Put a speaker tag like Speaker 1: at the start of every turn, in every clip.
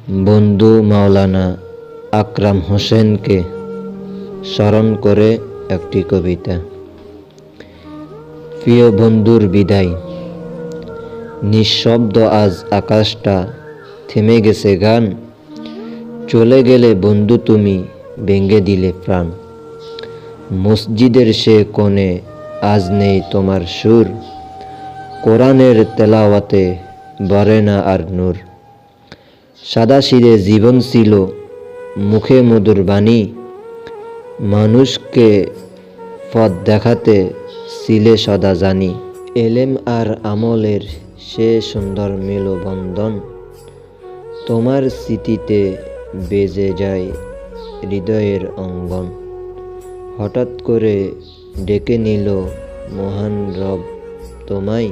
Speaker 1: বন্ধু মাওলানা আকরাম হোসেনকে স্মরণ করে একটি কবিতা। প্রিয় বন্ধুর বিদায়। নিঃশব্দ আজ আকাশটা, থেমে গেছে গান। চলে গেলে বন্ধু তুমি, ভেঙে দিলে প্রাণ। মসজিদের সে কোণে আজ নেই তোমার সুর। কোরআনের তেলাওয়াতে বাড়ে না আর নূর। সাদাসিধে জীবন ছিল, মুখে মধুর বাণী। মানুষকে পথ দেখাতে ছিলে সদা জানি। এলেম আর আমলের সে সুন্দর মেলবন্ধন। তোমার স্মৃতিতে বেজে যায় হৃদয়ের অঙ্গন। হঠাৎ করে ডেকে নিল মহান রব তোমায়।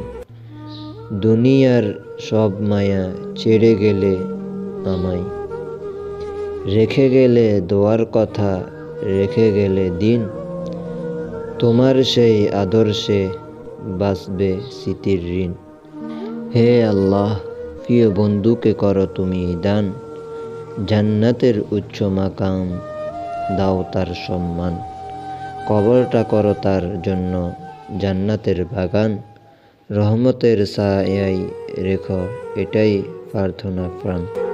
Speaker 1: দুনিয়ার সব মায়া ছেড়ে গেলে আমায়। রেখে গেলে দোয়ার কথা, রেখে গেলে দিন। তোমার সেই আদর্শে বাঁচবে স্মৃতির ঋণ। হে আল্লাহ, প্রিয় বন্ধুকে করো তুমি দান। জান্নাতের উচ্চ মাকাম দাও তার সম্মান। কবরটা করো তার জন্য জান্নাতের বাগান। রহমতের ছায়ায় রেখো, এটাই প্রার্থনা প্রাণ।